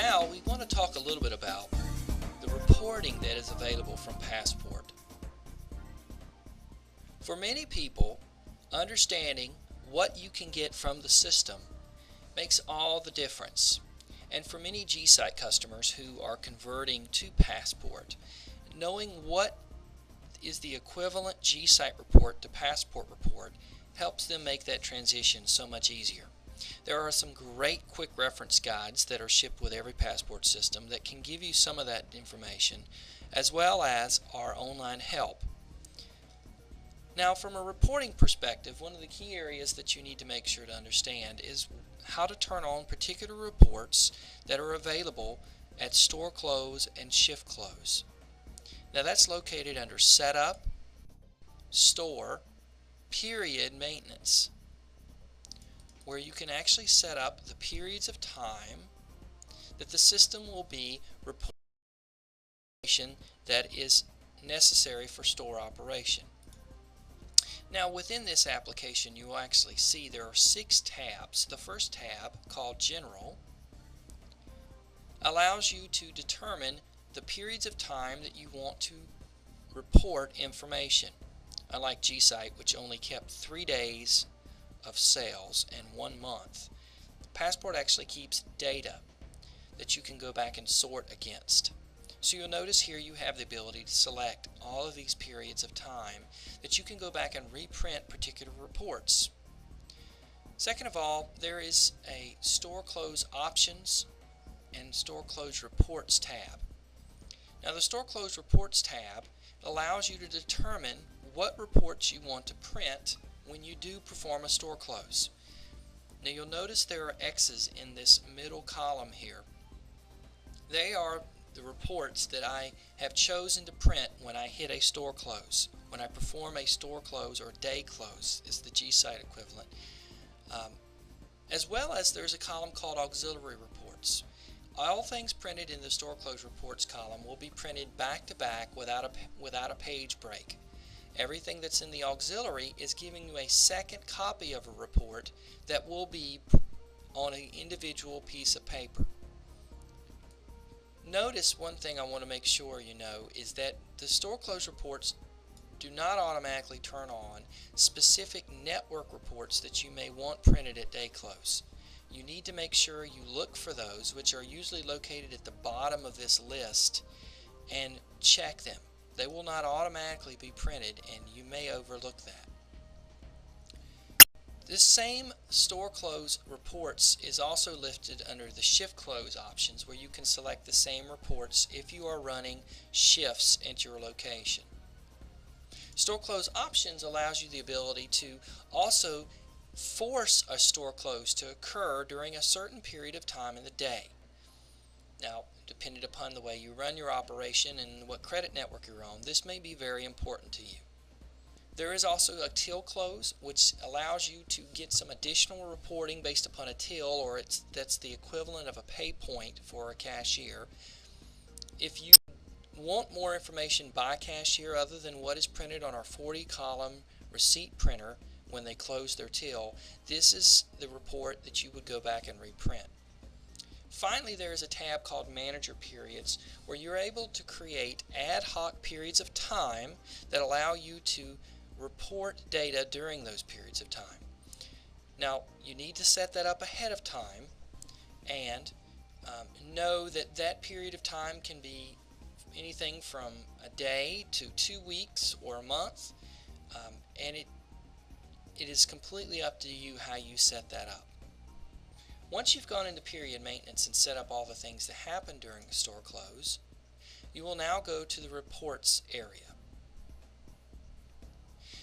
Now we want to talk a little bit about the reporting that is available from Passport. For many people, understanding what you can get from the system makes all the difference. And for many G-Site customers who are converting to Passport, knowing what is the equivalent G-Site report to Passport report helps them make that transition so much easier. There are some great quick reference guides that are shipped with every Passport system that can give you some of that information, as well as our online help. Now, from a reporting perspective, one of the key areas that you need to make sure to understand is how to turn on particular reports that are available at store close and shift close. Now that's located under Setup, Store, Period Maintenance, where you can actually set up the periods of time that the system will be reporting that is necessary for store operation. Now within this application you will actually see there are 6 tabs. The first tab, called General, allows you to determine the periods of time that you want to report information. Unlike G-Site, which only kept 3 days of sales and 1 month, Passport actually keeps data that you can go back and sort against. So you'll notice here you have the ability to select all of these periods of time that you can go back and reprint particular reports. Second of all, there is a Store Close Options and Store Close Reports tab. Now the Store Close Reports tab allows you to determine what reports you want to print when you do perform a store close. Now you'll notice there are X's in this middle column here. They are the reports that I have chosen to print when I hit a store close. When I perform a store close, or day close is the G-Site equivalent. As well as there's a column called Auxiliary Reports. All things printed in the Store Close Reports column will be printed back to back without a page break. Everything that's in the auxiliary is giving you a second copy of a report that will be on an individual piece of paper. Notice one thing I want to make sure you know is that the Store Close Reports do not automatically turn on specific network reports that you may want printed at day close. You need to make sure you look for those, which are usually located at the bottom of this list, and check them. They will not automatically be printed, and you may overlook that. This same Store Close Reports is also listed under the Shift Close options, where you can select the same reports if you are running shifts at your location. Store Close Options allows you the ability to also force a store close to occur during a certain period of time in the day. Now, depending upon the way you run your operation and what credit network you're on, this may be very important to you. There is also a till close, which allows you to get some additional reporting based upon a till, or that's the equivalent of a pay point for a cashier. If you want more information by cashier other than what is printed on our 40-column receipt printer when they close their till, this is the report that you would go back and reprint. Finally, there is a tab called Manager Periods, where you're able to create ad hoc periods of time that allow you to report data during those periods of time. Now, you need to set that up ahead of time and know that that period of time can be anything from a day to 2 weeks or a month, and it is completely up to you how you set that up. Once you've gone into period maintenance and set up all the things that happen during the store close, you will now go to the reports area.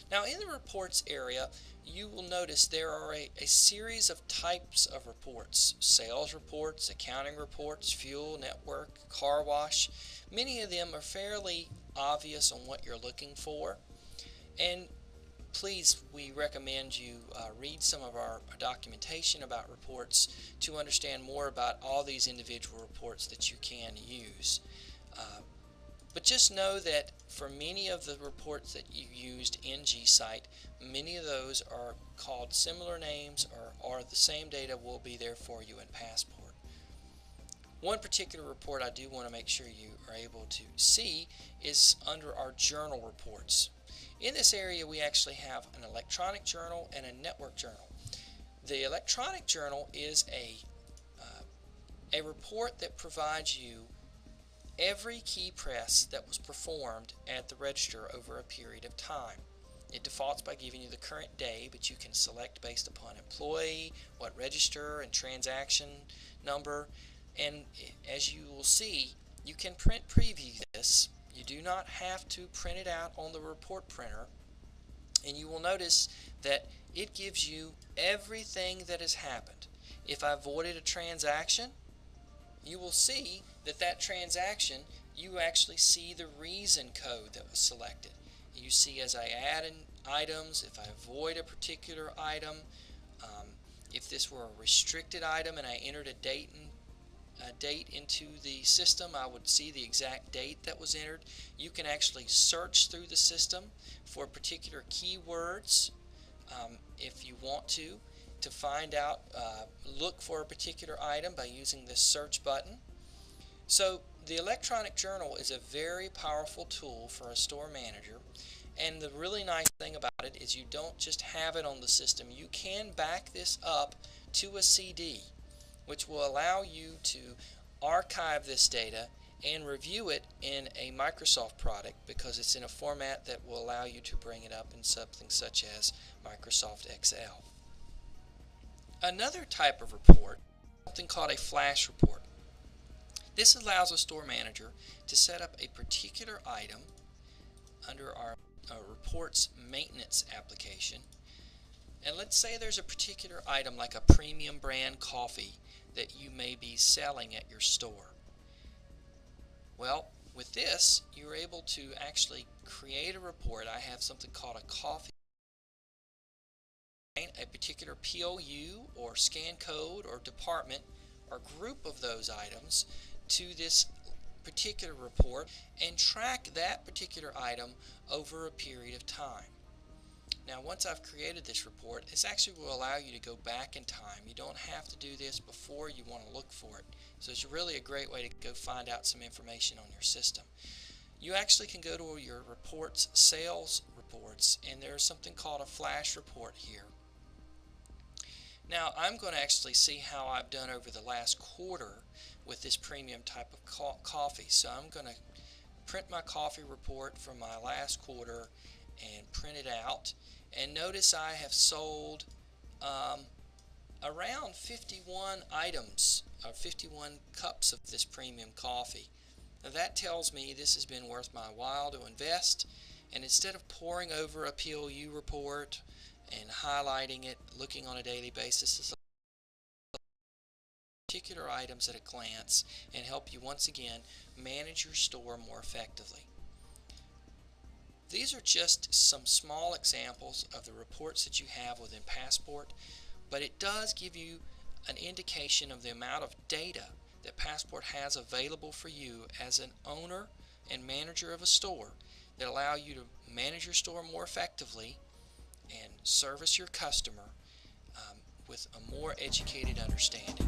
Now in the reports area, you will notice there are a series of types of reports: sales reports, accounting reports, fuel, network, car wash. Many of them are fairly obvious on what you're looking for, and please, we recommend you read some of our documentation about reports to understand more about all these individual reports that you can use. But just know that for many of the reports that you used in G-Site, many of those are called similar names, or the same data will be there for you in Passport. One particular report I do want to make sure you are able to see is under our journal reports. In this area we actually have an electronic journal and a network journal. The electronic journal is a report that provides you every key press that was performed at the register over a period of time. It defaults by giving you the current day, but you can select based upon employee, what register, and transaction number. And as you will see, you can print preview this. You do not have to print it out on the report printer. And you will notice that it gives you everything that has happened. If I voided a transaction, you will see that that transaction, you actually see the reason code that was selected. You see as I add in items, if I void a particular item, if this were a restricted item and I entered a date into the system, I would see the exact date that was entered. You can actually search through the system for particular keywords if you want to find out, look for a particular item by using this search button. So the electronic journal is a very powerful tool for a store manager, and the really nice thing about it is you don't just have it on the system. You can back this up to a CD, which will allow you to archive this data and review it in a Microsoft product, because it's in a format that will allow you to bring it up in something such as Microsoft Excel. Another type of report, something called a flash report. This allows a store manager to set up a particular item under our reports maintenance application. And let's say there's a particular item like a premium brand coffee that you may be selling at your store. Well, with this, you're able to actually create a report. I have something called a coffee, a particular POU or scan code or department or group of those items to this particular report and track that particular item over a period of time. Now once I've created this report, this actually will allow you to go back in time. You don't have to do this before you want to look for it. So it's really a great way to go find out some information on your system. You actually can go to your reports, sales reports, and there's something called a flash report here. Now I'm going to actually see how I've done over the last quarter with this premium type of coffee. So I'm going to print my coffee report from my last quarter and print it out. And notice I have sold around 51 items, or 51 cups of this premium coffee. Now that tells me this has been worth my while to invest, and instead of poring over a POU report and highlighting it, looking on a daily basis, particular items at a glance and help you once again manage your store more effectively. These are just some small examples of the reports that you have within Passport, but it does give you an indication of the amount of data that Passport has available for you as an owner and manager of a store that allow you to manage your store more effectively and service your customer with a more educated understanding.